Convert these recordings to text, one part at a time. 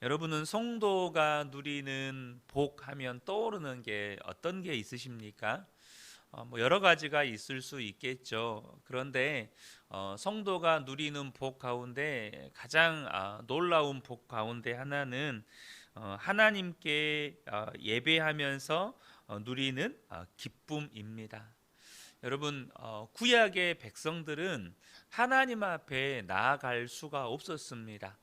여러분은 성도가 누리는 복 하면 떠오르는 게 어떤 게 있으십니까? 여러 가지가 있을 수 있겠죠. 그런데 성도가 누리는 복 가운데 가장 놀라운 복 가운데 하나는 하나님께 예배하면서 누리는 기쁨입니다. 여러분, 구약의 백성들은 하나님 앞에 나아갈 수가 없었습니다.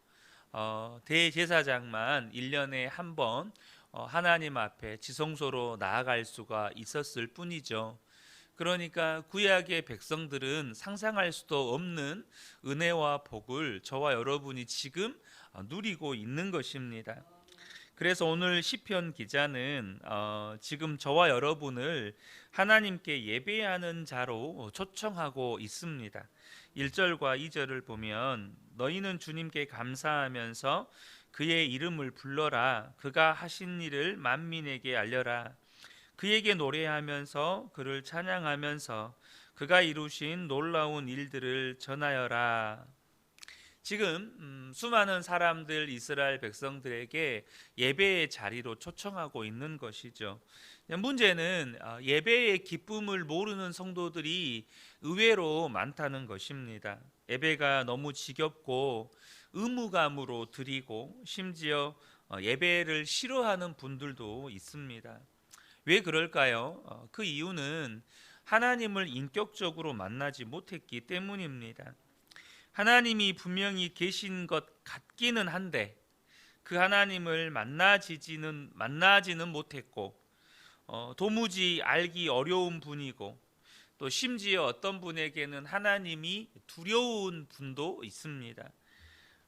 대제사장만 1년에 한 번 하나님 앞에 지성소로 나아갈 수가 있었을 뿐이죠. 그러니까 구약의 백성들은 상상할 수도 없는 은혜와 복을 저와 여러분이 지금 누리고 있는 것입니다. 그래서 오늘 시편 기자는 지금 저와 여러분을 하나님께 예배하는 자로 초청하고 있습니다. 1절과 2절을 보면 너희는 주님께 감사하면서 그의 이름을 불러라. 그가 하신 일을 만민에게 알려라. 그에게 노래하면서 그를 찬양하면서 그가 이루신 놀라운 일들을 전하여라. 지금 수많은 사람들 이스라엘 백성들에게 예배의 자리로 초청하고 있는 것이죠. 문제는 예배의 기쁨을 모르는 성도들이 의외로 많다는 것입니다. 예배가 너무 지겹고 의무감으로 드리고 심지어 예배를 싫어하는 분들도 있습니다. 왜 그럴까요? 그 이유는 하나님을 인격적으로 만나지 못했기 때문입니다. 하나님이 분명히 계신 것 같기는 한데 그 하나님을 만나지는 못했고 도무지 알기 어려운 분이고 또 심지어 어떤 분에게는 하나님이 두려운 분도 있습니다.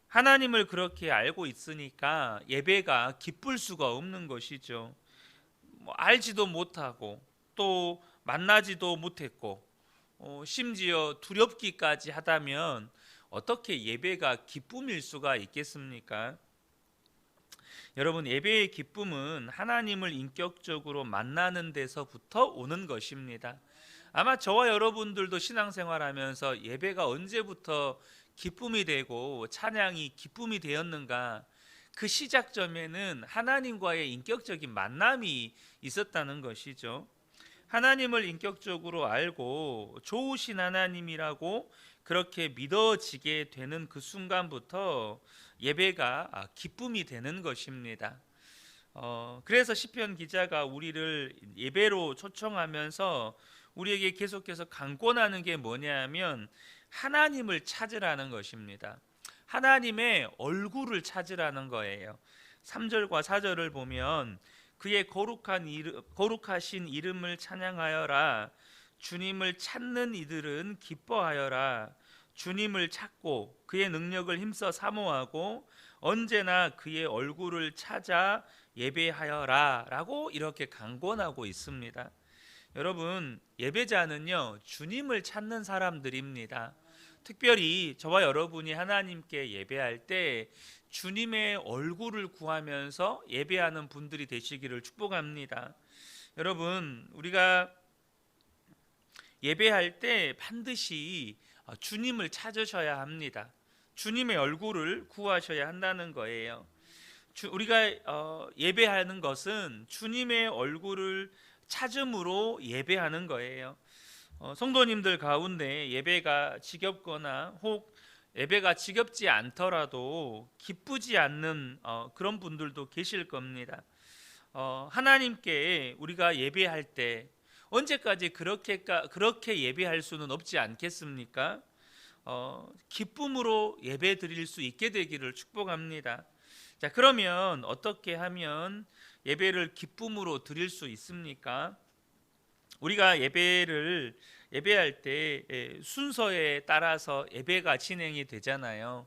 하나님을 그렇게 알고 있으니까 예배가 기쁠 수가 없는 것이죠. 알지도 못하고 또 만나지도 못했고 심지어 두렵기까지 하다면 어떻게 예배가 기쁨일 수가 있겠습니까? 여러분, 예배의 기쁨은 하나님을 인격적으로 만나는 데서부터 오는 것입니다. 아마 저와 여러분들도 신앙생활하면서 예배가 언제부터 기쁨이 되고 찬양이 기쁨이 되었는가? 그 시작점에는 하나님과의 인격적인 만남이 있었다는 것이죠. 하나님을 인격적으로 알고 좋으신 하나님이라고 그렇게 믿어지게 되는 그 순간부터 예배가 기쁨이 되는 것입니다. 그래서 시편 기자가 우리를 예배로 초청하면서 우리에게 계속해서 강권하는 게 뭐냐면 하나님을 찾으라는 것입니다. 하나님의 얼굴을 찾으라는 거예요. 3절과 4절을 보면 그의 거룩하신 이름을 찬양하여라. 주님을 찾는 이들은 기뻐하여라. 주님을 찾고 그의 능력을 힘써 사모하고 언제나 그의 얼굴을 찾아 예배하여라 라고 이렇게 강권하고 있습니다. 여러분, 예배자는요 주님을 찾는 사람들입니다. 특별히 저와 여러분이 하나님께 예배할 때 주님의 얼굴을 구하면서 예배하는 분들이 되시기를 축복합니다. 여러분, 우리가 예배할 때 반드시 주님을 찾으셔야 합니다. 주님의 얼굴을 구하셔야 한다는 거예요. 우리가 예배하는 것은 주님의 얼굴을 찾음으로 예배하는 거예요. 성도님들 가운데 예배가 지겹거나 혹 예배가 지겹지 않더라도 기쁘지 않는 그런 분들도 계실 겁니다. 하나님께 우리가 예배할 때 언제까지 그렇게 예배할 수는 없지 않겠습니까? 기쁨으로 예배 드릴 수 있게 되기를 축복합니다. 자, 그러면 어떻게 하면 예배를 기쁨으로 드릴 수 있습니까? 우리가 예배할 때 순서에 따라서 예배가 진행이 되잖아요.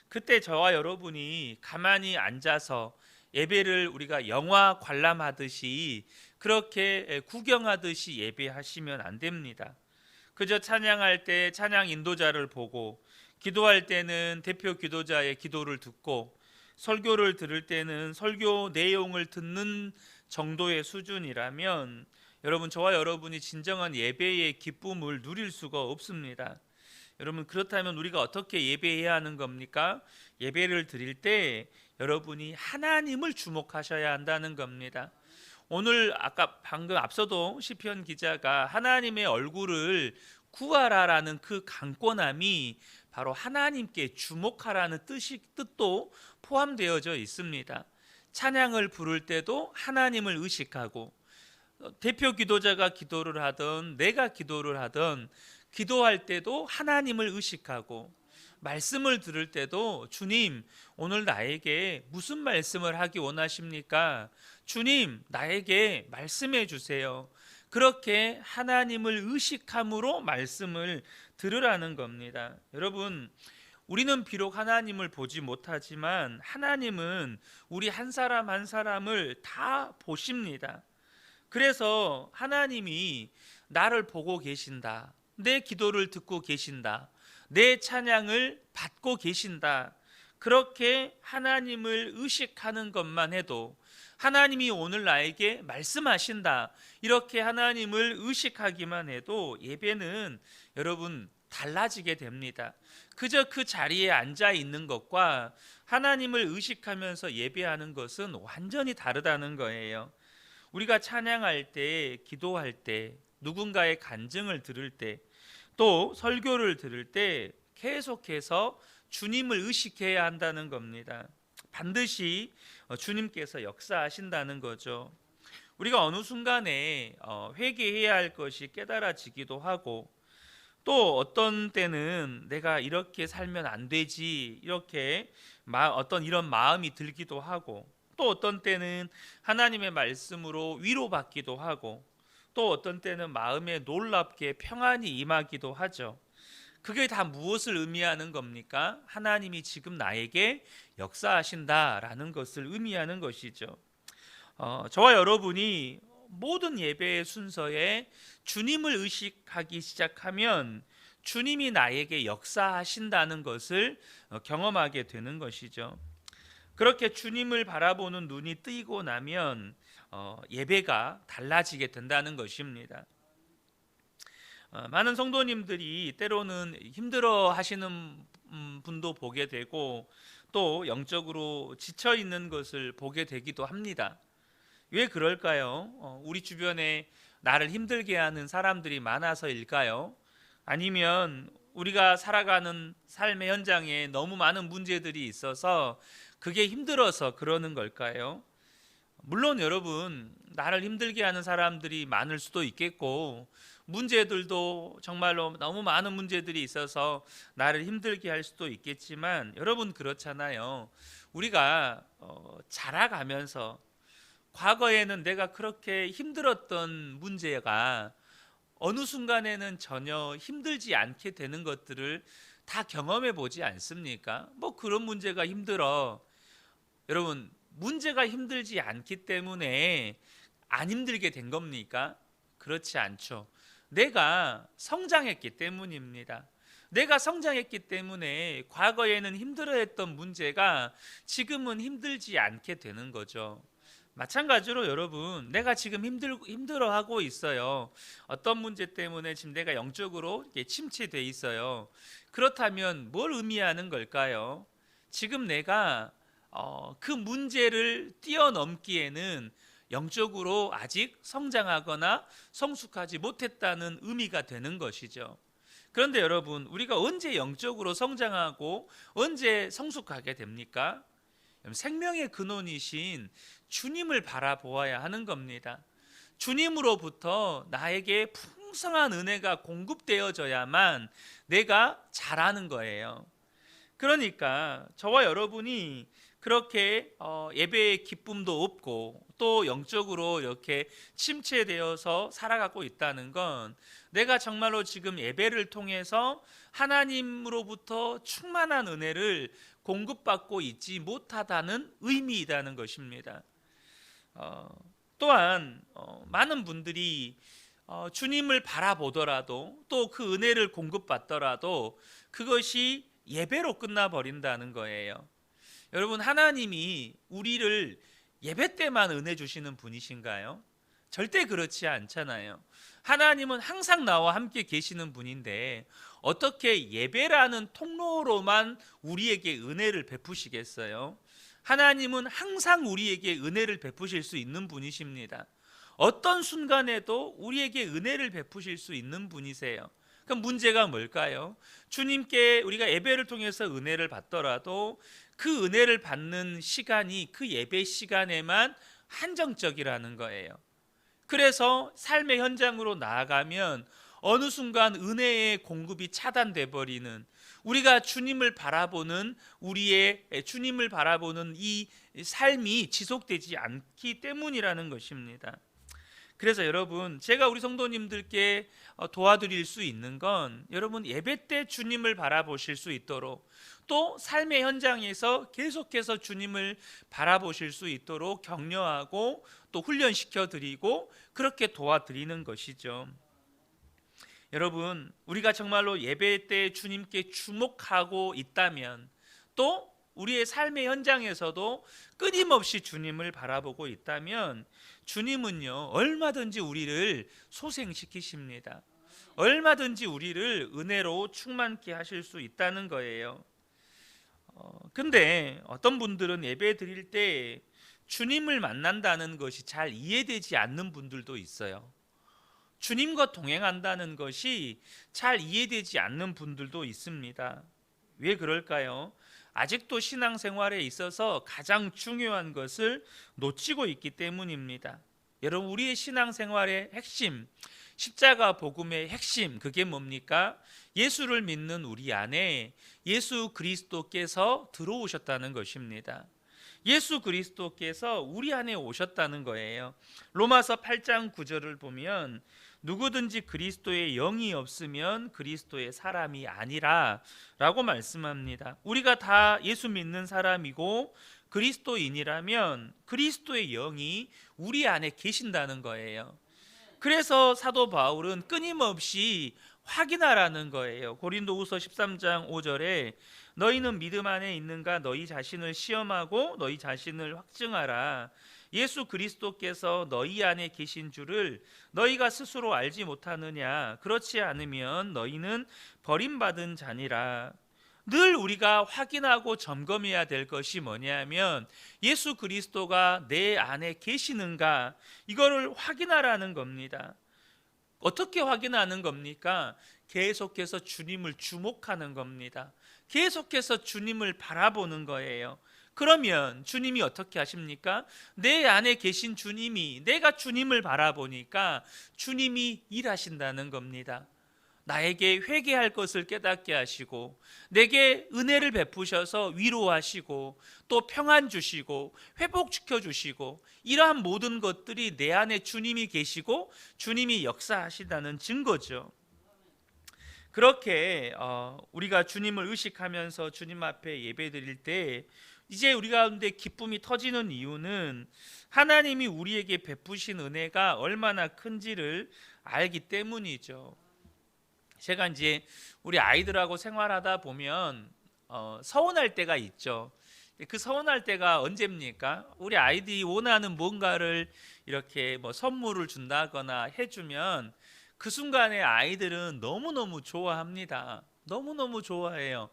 그때 저와 여러분이 가만히 앉아서 예배를 우리가 영화 관람하듯이 그렇게 구경하듯이 예배하시면 안 됩니다. 그저 찬양할 때 찬양 인도자를 보고, 기도할 때는 대표 기도자의 기도를 듣고, 설교를 들을 때는 설교 내용을 듣는 정도의 수준이라면 여러분, 저와 여러분이 진정한 예배의 기쁨을 누릴 수가 없습니다. 여러분, 그렇다면 우리가 어떻게 예배해야 하는 겁니까? 예배를 드릴 때 여러분이 하나님을 주목하셔야 한다는 겁니다. 오늘 아까 방금 앞서도 시편 기자가 하나님의 얼굴을 구하라라는 그 강권함이 바로 하나님께 주목하라는 뜻도 포함되어져 있습니다. 찬양을 부를 때도 하나님을 의식하고, 대표 기도자가 기도를 하든 내가 기도를 하든 기도할 때도 하나님을 의식하고, 말씀을 들을 때도 주님 오늘 나에게 무슨 말씀을 하기 원하십니까? 주님 나에게 말씀해 주세요. 그렇게 하나님을 의식함으로 말씀을 들으라는 겁니다. 여러분, 우리는 비록 하나님을 보지 못하지만 하나님은 우리 한 사람 한 사람을 다 보십니다. 그래서 하나님이 나를 보고 계신다, 내 기도를 듣고 계신다, 내 찬양을 받고 계신다, 그렇게 하나님을 의식하는 것만 해도, 하나님이 오늘 나에게 말씀하신다, 이렇게 하나님을 의식하기만 해도 예배는 여러분 달라지게 됩니다. 그저 그 자리에 앉아 있는 것과 하나님을 의식하면서 예배하는 것은 완전히 다르다는 거예요. 우리가 찬양할 때, 기도할 때, 누군가의 간증을 들을 때, 또 설교를 들을 때 계속해서 주님을 의식해야 한다는 겁니다. 반드시 주님께서 역사하신다는 거죠. 우리가 어느 순간에 회개해야 할 것이 깨달아지기도 하고, 또 어떤 때는 내가 이렇게 살면 안 되지, 이렇게 어떤 이런 마음이 들기도 하고, 또 어떤 때는 하나님의 말씀으로 위로받기도 하고, 또 어떤 때는 마음에 놀랍게 평안이 임하기도 하죠. 그게 다 무엇을 의미하는 겁니까? 하나님이 지금 나에게 역사하신다라는 것을 의미하는 것이죠. 저와 여러분이 모든 예배의 순서에 주님을 의식하기 시작하면 주님이 나에게 역사하신다는 것을 경험하게 되는 것이죠. 그렇게 주님을 바라보는 눈이 뜨이고 나면 예배가 달라지게 된다는 것입니다. 많은 성도님들이 때로는 힘들어 하시는 분도 보게 되고, 또 영적으로 지쳐 있는 것을 보게 되기도 합니다. 왜 그럴까요? 우리 주변에 나를 힘들게 하는 사람들이 많아서일까요? 아니면 우리가 살아가는 삶의 현장에 너무 많은 문제들이 있어서 그게 힘들어서 그러는 걸까요? 물론 여러분, 나를 힘들게 하는 사람들이 많을 수도 있겠고, 문제들도 정말로 너무 많은 문제들이 있어서 나를 힘들게 할 수도 있겠지만, 여러분 그렇잖아요. 우리가 자라가면서 과거에는 내가 그렇게 힘들었던 문제가 어느 순간에는 전혀 힘들지 않게 되는 것들을 다 경험해 보지 않습니까? 뭐 그런 문제가 힘들어. 여러분, 문제가 힘들지 않기 때문에 안 힘들게 된 겁니까? 그렇지 않죠. 내가 성장했기 때문입니다. 내가 성장했기 때문에 과거에는 힘들어했던 문제가 지금은 힘들지 않게 되는 거죠. 마찬가지로 여러분, 내가 지금 힘들어하고 있어요. 어떤 문제 때문에 지금 내가 영적으로 침체돼 있어요. 그렇다면 뭘 의미하는 걸까요? 지금 내가 그 문제를 뛰어넘기에는 영적으로 아직 성장하거나 성숙하지 못했다는 의미가 되는 것이죠. 그런데 여러분, 우리가 언제 영적으로 성장하고 언제 성숙하게 됩니까? 생명의 근원이신 주님을 바라보아야 하는 겁니다. 주님으로부터 나에게 풍성한 은혜가 공급되어져야만 내가 자라는 거예요. 그러니까 저와 여러분이 그렇게 예배의 기쁨도 없고 또 영적으로 이렇게 침체되어서 살아가고 있다는 건, 내가 정말로 지금 예배를 통해서 하나님으로부터 충만한 은혜를 공급받고 있지 못하다는 의미이다는 것입니다. 또한 많은 분들이 주님을 바라보더라도, 또 그 은혜를 공급받더라도 그것이 예배로 끝나버린다는 거예요. 여러분, 하나님이 우리를 예배 때만 은혜 주시는 분이신가요? 절대 그렇지 않잖아요. 하나님은 항상 나와 함께 계시는 분인데 어떻게 예배라는 통로로만 우리에게 은혜를 베푸시겠어요? 하나님은 항상 우리에게 은혜를 베푸실 수 있는 분이십니다. 어떤 순간에도 우리에게 은혜를 베푸실 수 있는 분이세요. 그럼 문제가 뭘까요? 주님께 우리가 예배를 통해서 은혜를 받더라도 그 은혜를 받는 시간이 그 예배 시간에만 한정적이라는 거예요. 그래서 삶의 현장으로 나아가면 어느 순간 은혜의 공급이 차단돼 버리는, 우리가 주님을 바라보는 주님을 바라보는 이 삶이 지속되지 않기 때문이라는 것입니다. 그래서 여러분, 제가 우리 성도님들께 도와드릴 수 있는 건, 여러분 예배 때 주님을 바라보실 수 있도록, 또 삶의 현장에서 계속해서 주님을 바라보실 수 있도록 격려하고 또 훈련시켜 드리고 그렇게 도와드리는 것이죠. 여러분, 우리가 정말로 예배 때 주님께 주목하고 있다면, 또 우리의 삶의 현장에서도 끊임없이 주님을 바라보고 있다면, 주님은요 얼마든지 우리를 소생시키십니다. 얼마든지 우리를 은혜로 충만케 하실 수 있다는 거예요. 근데 어떤 분들은 예배 드릴 때 주님을 만난다는 것이 잘 이해되지 않는 분들도 있어요. 주님과 동행한다는 것이 잘 이해되지 않는 분들도 있습니다. 왜 그럴까요? 아직도 신앙생활에 있어서 가장 중요한 것을 놓치고 있기 때문입니다. 여러분, 우리의 신앙생활의 핵심, 십자가 복음의 핵심, 그게 뭡니까? 예수를 믿는 우리 안에 예수 그리스도께서 들어오셨다는 것입니다. 예수 그리스도께서 우리 안에 오셨다는 거예요. 로마서 8장 9절을 보면, 누구든지 그리스도의 영이 없으면 그리스도의 사람이 아니라 라고 말씀합니다. 우리가 다 예수 믿는 사람이고 그리스도인이라면 그리스도의 영이 우리 안에 계신다는 거예요. 그래서 사도 바울은 끊임없이 확인하라는 거예요. 고린도후서 13장 5절에 너희는 믿음 안에 있는가 너희 자신을 시험하고 너희 자신을 확증하라. 예수 그리스도께서 너희 안에 계신 줄을 너희가 스스로 알지 못하느냐. 그렇지 않으면 너희는 버림받은 자니라. 늘 우리가 확인하고 점검해야 될 것이 뭐냐면, 예수 그리스도가 내 안에 계시는가, 이거를 확인하라는 겁니다. 어떻게 확인하는 겁니까? 계속해서 주님을 주목하는 겁니다. 계속해서 주님을 바라보는 거예요. 그러면 주님이 어떻게 하십니까? 내 안에 계신 주님이, 내가 주님을 바라보니까 주님이 일하신다는 겁니다. 나에게 회개할 것을 깨닫게 하시고, 내게 은혜를 베푸셔서 위로하시고, 또 평안 주시고 회복시켜 주시고, 이러한 모든 것들이 내 안에 주님이 계시고 주님이 역사하시다는 증거죠. 그렇게 우리가 주님을 의식하면서 주님 앞에 예배드릴 때 이제 우리 가운데 기쁨이 터지는 이유는, 하나님이 우리에게 베푸신 은혜가 얼마나 큰지를 알기 때문이죠. 제가 이제 우리 아이들하고 생활하다 보면 서운할 때가 있죠. 그 서운할 때가 언제입니까? 우리 아이들이 원하는 뭔가를 이렇게 뭐 선물을 준다거나 해주면 그 순간에 아이들은 너무너무 좋아합니다. 너무너무 좋아해요.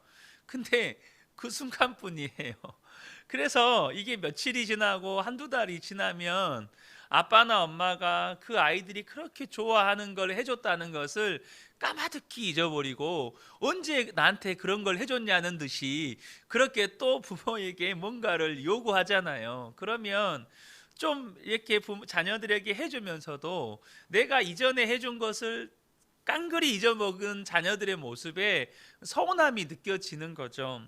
근데 그 순간뿐이에요. 그래서 이게 며칠이 지나고 한두 달이 지나면 아빠나 엄마가 그 아이들이 그렇게 좋아하는 걸 해줬다는 것을 까마득히 잊어버리고, 언제 나한테 그런 걸 해줬냐는 듯이 그렇게 또 부모에게 뭔가를 요구하잖아요. 그러면 좀 이렇게 자녀들에게 해주면서도 내가 이전에 해준 것을 깡그리 잊어먹은 자녀들의 모습에 서운함이 느껴지는 거죠.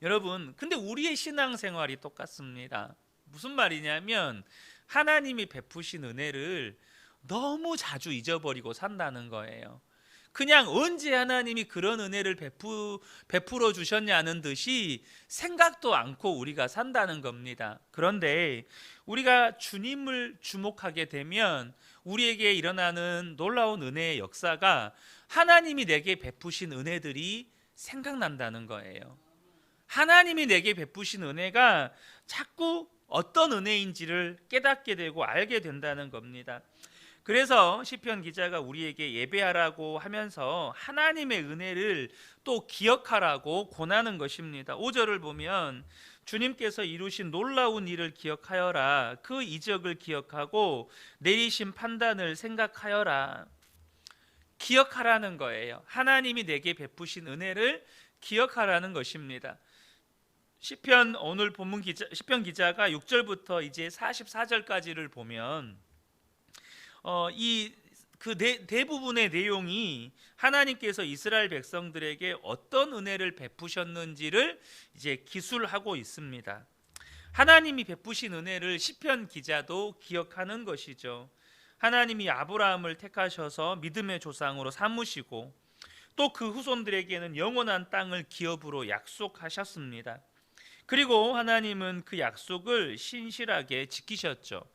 여러분, 근데 우리의 신앙생활이 똑같습니다. 무슨 말이냐면, 하나님이 베푸신 은혜를 너무 자주 잊어버리고 산다는 거예요. 그냥 언제 하나님이 그런 은혜를 베풀어 주셨냐는 듯이 생각도 않고 우리가 산다는 겁니다. 그런데 우리가 주님을 주목하게 되면 우리에게 일어나는 놀라운 은혜의 역사가, 하나님이 내게 베푸신 은혜들이 생각난다는 거예요. 하나님이 내게 베푸신 은혜가 자꾸 어떤 은혜인지를 깨닫게 되고 알게 된다는 겁니다. 그래서 시편 기자가 우리에게 예배하라고 하면서 하나님의 은혜를 또 기억하라고 권하는 것입니다. 5절을 보면, 주님께서 이루신 놀라운 일을 기억하여라. 그 이적을 기억하고 내리신 판단을 생각하여라. 기억하라는 거예요. 하나님이 내게 베푸신 은혜를 기억하라는 것입니다. 시편 오늘 본문 시편 기자가 6절부터 이제 44절까지를 보면 이 그 대부분의 내용이 하나님께서 이스라엘 백성들에게 어떤 은혜를 베푸셨는지를 이제 기술하고 있습니다. 하나님이 베푸신 은혜를 시편 기자도 기억하는 것이죠. 하나님이 아브라함을 택하셔서 믿음의 조상으로 삼으시고 또 그 후손들에게는 영원한 땅을 기업으로 약속하셨습니다. 그리고 하나님은 그 약속을 신실하게 지키셨죠.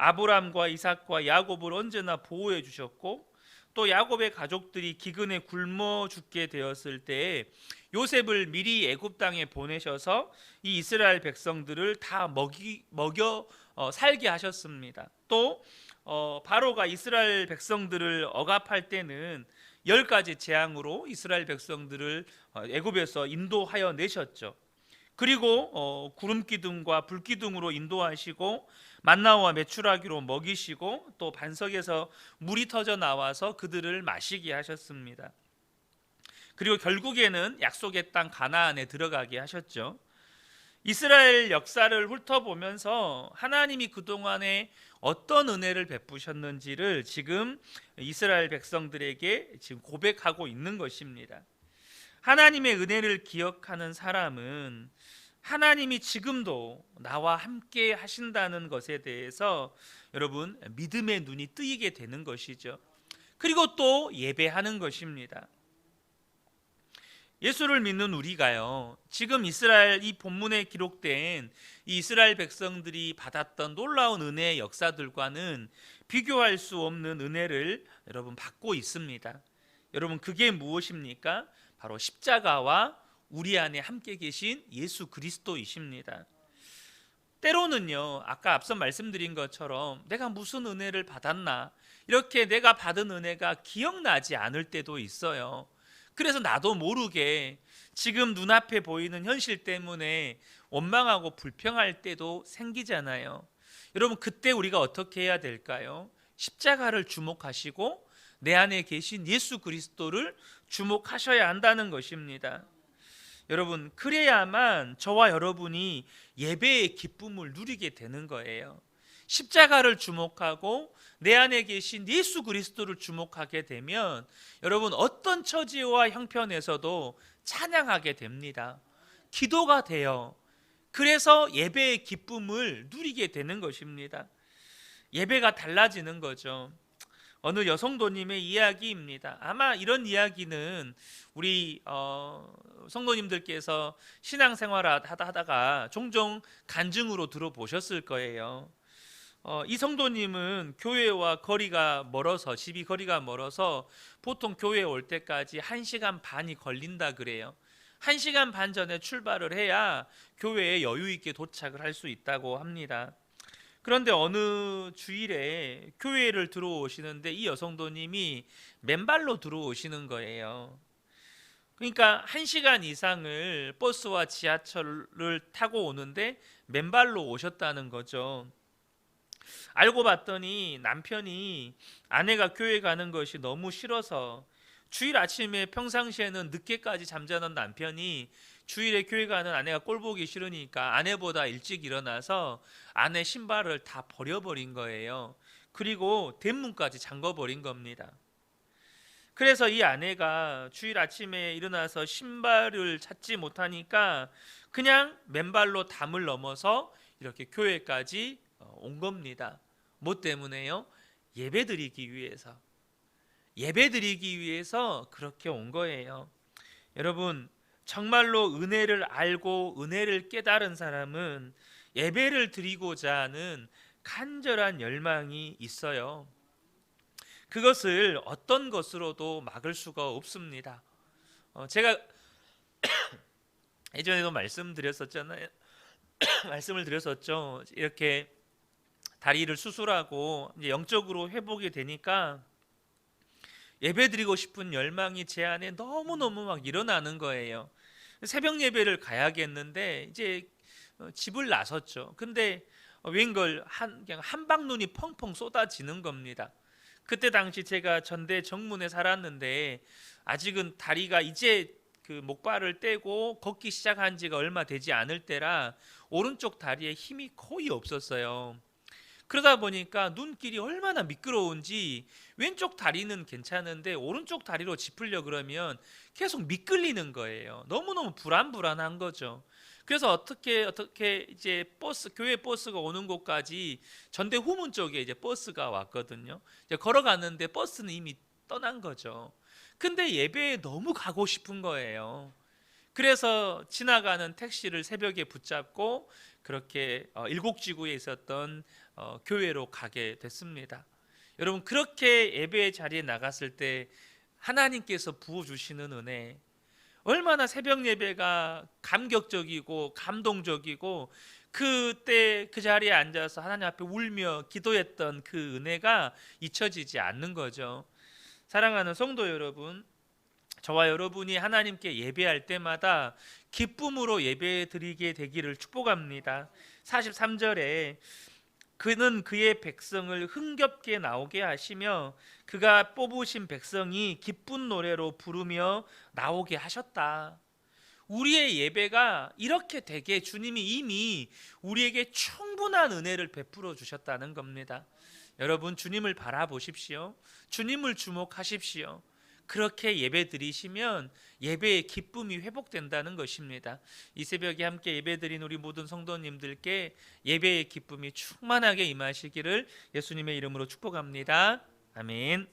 아브람과 이삭과 야곱을 언제나 보호해 주셨고 또 야곱의 가족들이 기근에 굶어 죽게 되었을 때에 요셉을 미리 애굽 땅에 보내셔서 이 이스라엘 백성들을 다 먹여 살게 하셨습니다. 또 바로가 이스라엘 백성들을 억압할 때는 10가지 재앙으로 이스라엘 백성들을 애굽에서 인도하여 내셨죠. 그리고 구름 기둥과 불 기둥으로 인도하시고 만나와 메추라기로 먹이시고 또 반석에서 물이 터져 나와서 그들을 마시게 하셨습니다. 그리고 결국에는 약속의 땅 가나안에 들어가게 하셨죠. 이스라엘 역사를 훑어보면서 하나님이 그동안에 어떤 은혜를 베푸셨는지를 지금 이스라엘 백성들에게 지금 고백하고 있는 것입니다. 하나님의 은혜를 기억하는 사람은 하나님이 지금도 나와 함께 하신다는 것에 대해서 여러분 믿음의 눈이 뜨이게 되는 것이죠. 그리고 또 예배하는 것입니다. 예수를 믿는 우리가요, 지금 이스라엘 이 본문에 기록된 이 이스라엘 백성들이 받았던 놀라운 은혜의 역사들과는 비교할 수 없는 은혜를 여러분 받고 있습니다. 여러분 그게 무엇입니까? 바로 십자가와 우리 안에 함께 계신 예수 그리스도이십니다. 때로는요, 아까 앞서 말씀드린 것처럼 내가 무슨 은혜를 받았나 이렇게 내가 받은 은혜가 기억나지 않을 때도 있어요. 그래서 나도 모르게 지금 눈앞에 보이는 현실 때문에 원망하고 불평할 때도 생기잖아요. 여러분 그때 우리가 어떻게 해야 될까요? 십자가를 주목하시고 내 안에 계신 예수 그리스도를 주목하셔야 한다는 것입니다. 여러분 그래야만 저와 여러분이 예배의 기쁨을 누리게 되는 거예요. 십자가를 주목하고 내 안에 계신 예수 그리스도를 주목하게 되면 여러분 어떤 처지와 형편에서도 찬양하게 됩니다. 기도가 돼요. 그래서 예배의 기쁨을 누리게 되는 것입니다. 예배가 달라지는 거죠. 어느 여성도님의 이야기입니다. 아마 이런 이야기는 우리 성도님들께서 신앙생활 하다가 종종 간증으로 들어보셨을 거예요. 이 성도님은 교회와 거리가 멀어서 집이 거리가 멀어서 보통 교회에 올 때까지 1시간 반이 걸린다 그래요. 1시간 반 전에 출발을 해야 교회에 여유 있게 도착을 할 수 있다고 합니다. 그런데 어느 주일에 교회를 들어오시는데 이 여성도님이 맨발로 들어오시는 거예요. 그러니까 1시간 이상을 버스와 지하철을 타고 오는데 맨발로 오셨다는 거죠. 알고 봤더니 남편이 아내가 교회 가는 것이 너무 싫어서 주일 아침에 평상시에는 늦게까지 잠자는 남편이 주일에 교회 가는 아내가 꼴 보기 싫으니까 아내보다 일찍 일어나서 아내 신발을 다 버려버린 거예요. 그리고 대문까지 잠궈버린 겁니다. 그래서 이 아내가 주일 아침에 일어나서 신발을 찾지 못하니까 그냥 맨발로 담을 넘어서 이렇게 교회까지 온 겁니다. 뭐 때문에요? 예배드리기 위해서. 예배드리기 위해서 그렇게 온 거예요. 여러분 정말로 은혜를 알고 은혜를 깨달은 사람은 예배를 드리고자 하는 간절한 열망이 있어요. 그것을 어떤 것으로도 막을 수가 없습니다. 제가 예전에도 말씀드렸었잖아요. 말씀을 드렸었죠. 이렇게 다리를 수술하고 이제 영적으로 회복이 되니까 예배드리고 싶은 열망이 제 안에 너무너무 막 일어나는 거예요. 새벽 예배를 가야겠는데 이제 집을 나섰죠. 근데 웬걸 그냥 한방눈이 펑펑 쏟아지는 겁니다. 그때 당시 제가 전대 정문에 살았는데 아직은 다리가 이제 그 목발을 떼고 걷기 시작한 지가 얼마 되지 않을 때라 오른쪽 다리에 힘이 거의 없었어요. 그러다 보니까 눈길이 얼마나 미끄러운지 왼쪽 다리는 괜찮은데 오른쪽 다리로 짚으려 그러면 계속 미끌리는 거예요. 너무너무 불안불안한 거죠. 그래서 어떻게 이제 교회 버스가 오는 곳까지 전대 후문 쪽에 이제 버스가 왔거든요. 이제 걸어갔는데 버스는 이미 떠난 거죠. 근데 예배에 너무 가고 싶은 거예요. 그래서 지나가는 택시를 새벽에 붙잡고 그렇게 일곡지구에 있었던 교회로 가게 됐습니다. 여러분, 그렇게 예배의 자리에 나갔을 때 하나님께서 부어주시는 은혜, 얼마나 새벽 예배가 감격적이고 감동적이고 그때 그 자리에 앉아서 하나님 앞에 울며 기도했던 그 은혜가 잊혀지지 않는 거죠. 사랑하는 성도 여러분, 저와 여러분이 하나님께 예배할 때마다 기쁨으로 예배 드리게 되기를 축복합니다. 43절에 그는 그의 백성을 흥겹게 나오게 하시며 그가 뽑으신 백성이 기쁜 노래로 부르며 나오게 하셨다. 우리의 예배가 이렇게 되게 주님이 이미 우리에게 충분한 은혜를 베풀어 주셨다는 겁니다. 여러분, 주님을 바라보십시오. 주님을 주목하십시오. 그렇게 예배 드리시면 예배의 기쁨이 회복된다는 것입니다. 이 새벽에 함께 예배 드린 우리 모든 성도님들께 예배의 기쁨이 충만하게 임하시기를 예수님의 이름으로 축복합니다. 아멘.